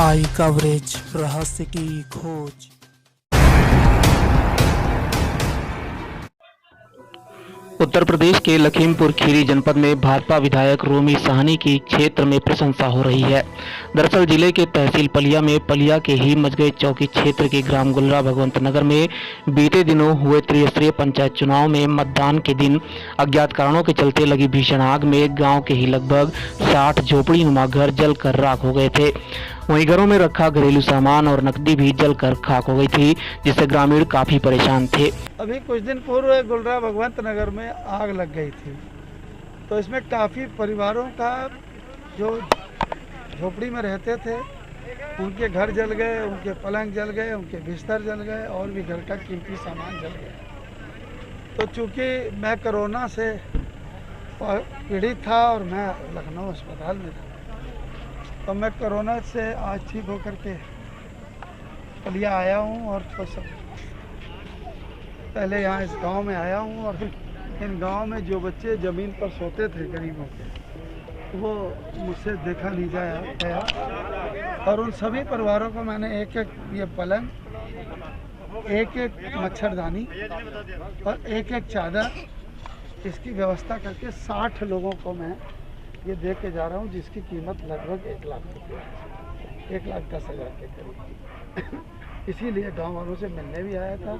आई coverage, रहस्य की खोज। उत्तर प्रदेश के लखीमपुर खीरी जनपद में भाजपा विधायक रोमी साहनी की क्षेत्र में प्रशंसा हो रही है। दरअसल जिले के तहसील पलिया में पलिया के ही मजगई चौकी क्षेत्र के ग्राम गुलरा भगवंत नगर में बीते दिनों हुए त्रिस्तरीय पंचायत चुनाव में मतदान के दिन अज्ञात कारणों के चलते लगी भीषण आग में गांव के ही लगभग 60 झोपड़ी नुमा घर जलकर राख हो गए थे। वहीं घरों में रखा घरेलू सामान और नकदी भी जलकर खाक हो गई थी, जिससे ग्रामीण काफी परेशान थे। अभी कुछ दिन पूर्व गुलरा भगवंत नगर में आग लग गई थी, तो इसमें काफ़ी परिवारों का जो झोपड़ी में रहते थे उनके घर जल गए, उनके पलंग जल गए, उनके बिस्तर जल गए और भी घर का कीमती सामान जल गया। तो चूँकि मैं कोरोना से पीड़ित था और मैं लखनऊ अस्पताल में था, तो मैं कोरोना से आज ठीक होकर के पलिया आया हूँ और पहले यहाँ इस गांव में आया हूँ और इन गांव में जो बच्चे ज़मीन पर सोते थे गरीबों के, वो मुझसे देखा नहीं गया और उन सभी परिवारों को मैंने एक एक ये पलंग, एक एक मच्छरदानी और एक एक चादर इसकी व्यवस्था करके 60 लोगों को मैं ये दे के जा रहा हूँ, जिसकी कीमत लगभग 1 लाख रुपये है, 1,10,000 के करीब। इसीलिए गाँव वालों से मिलने भी आया था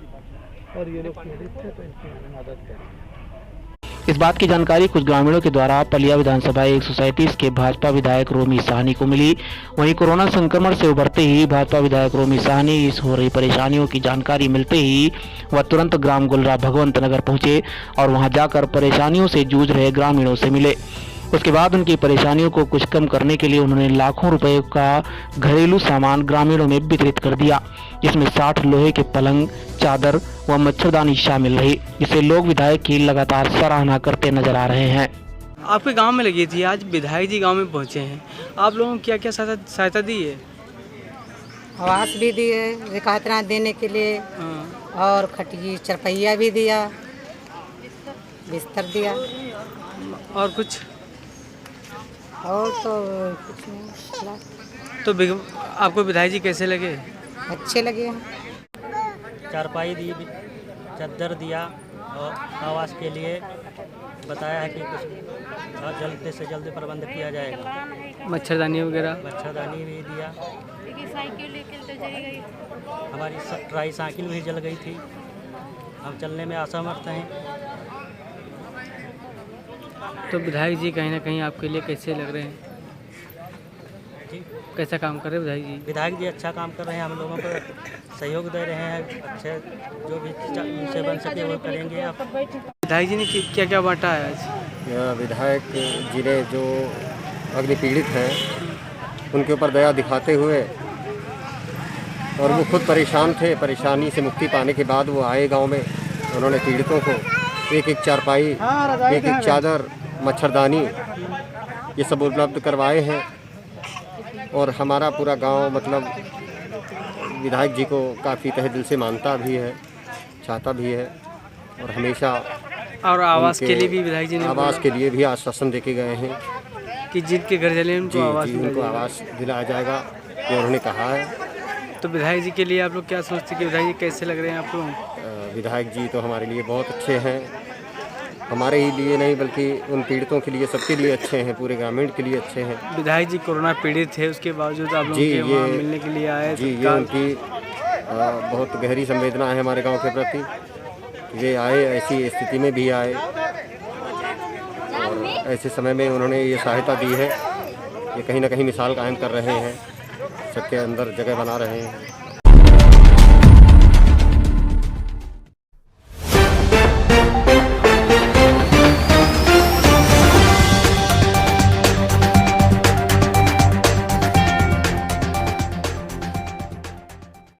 और ये लोग पीड़ित थे, तो इनकी मैंने मदद करी। इस बात की जानकारी कुछ ग्रामीणों के द्वारा पलिया विधानसभा 137 के भाजपा विधायक रोमी साहनी को मिली। वहीं कोरोना संक्रमण से उभरते ही भाजपा विधायक रोमी साहनी इस हो रही परेशानियों की जानकारी मिलते ही वह तुरंत ग्राम गुलरा भगवंत नगर पहुंचे और वहां जाकर परेशानियों से जूझ रहे ग्रामीणों से मिले। उसके बाद उनकी परेशानियों को कुछ कम करने के लिए उन्होंने लाखों रुपए का घरेलू सामान ग्रामीणों में वितरित कर दिया, जिसमें 60 लोहे के पलंग, चादर व मच्छरदानी शामिल रही, जिसे लोग विधायक की लगातार सराहना करते नजर आ रहे हैं। आपके गांव में लगी थी, आज विधायक जी गांव में पहुंचे हैं, आप लोगों को क्या क्या सहायता दी है? आवास भी दिए, विकातना देने के लिए और खटिया चरपैया भी दिया, बिस्तर दिया और कुछ और तो कुछ नहीं। तो आपको विधायक जी कैसे लगे? अच्छे लगे हैं। चारपाई दी, चादर दिया और आवास के लिए बताया है कि कुछ जल्द से जल्द प्रबंध किया जाएगा। मच्छरदानी वगैरह? मच्छरदानी भी दिया। हमारी ट्राई साइकिल भी जल गई थी, हम चलने में असमर्थ हैं। तो विधायक जी कहीं ना कहीं आपके लिए कैसे लग रहे हैं? जी, कैसा काम कर रहे हैं विधायक जी? विधायक जी अच्छा काम कर रहे हैं, हम लोगों को सहयोग दे रहे हैं, अच्छे जो भी उनसे बन सके वो करेंगे। आप विधायक जी ने क्या क्या बांटा है आज? विधायक जी ने जो अग्नि पीड़ित हैं उनके ऊपर दया दिखाते हुए, और वो खुद परेशान थे, परेशानी से मुक्ति पाने के बाद वो आए गांव में, उन्होंने पीड़ितों को एक एक चारपाई, एक एक चादर, मच्छरदानी ये सब उपलब्ध करवाए हैं। और हमारा पूरा गांव मतलब विधायक जी को काफ़ी तहे दिल से मानता भी है, चाहता भी है और हमेशा। और आवास के लिए भी विधायक जी ने आवास के लिए भी आश्वासन देके गए हैं कि जिनके घर जले उनको आवास दिलाया जाएगा, ये उन्होंने कहा है। तो विधायक जी के लिए आप लोग क्या सोचते हैं कि विधायक जी कैसे लग रहे हैं आप लोग? विधायक जी तो हमारे लिए बहुत अच्छे हैं, हमारे ही लिए नहीं बल्कि उन पीड़ितों के लिए, सबके लिए अच्छे हैं, पूरे ग्रामीण के लिए अच्छे हैं। विधायक जी कोरोना पीड़ित थे, उसके बावजूद आप लोग वहाँ मिलने के लिए आए? जी, ये उनकी बहुत गहरी संवेदना है हमारे गांव के प्रति। वे आए, ऐसी स्थिति में भी आए और ऐसे समय में उन्होंने ये सहायता दी है। ये कहीं ना कहीं मिसाल कायम कर रहे हैं, सबके अंदर जगह बना रहे हैं।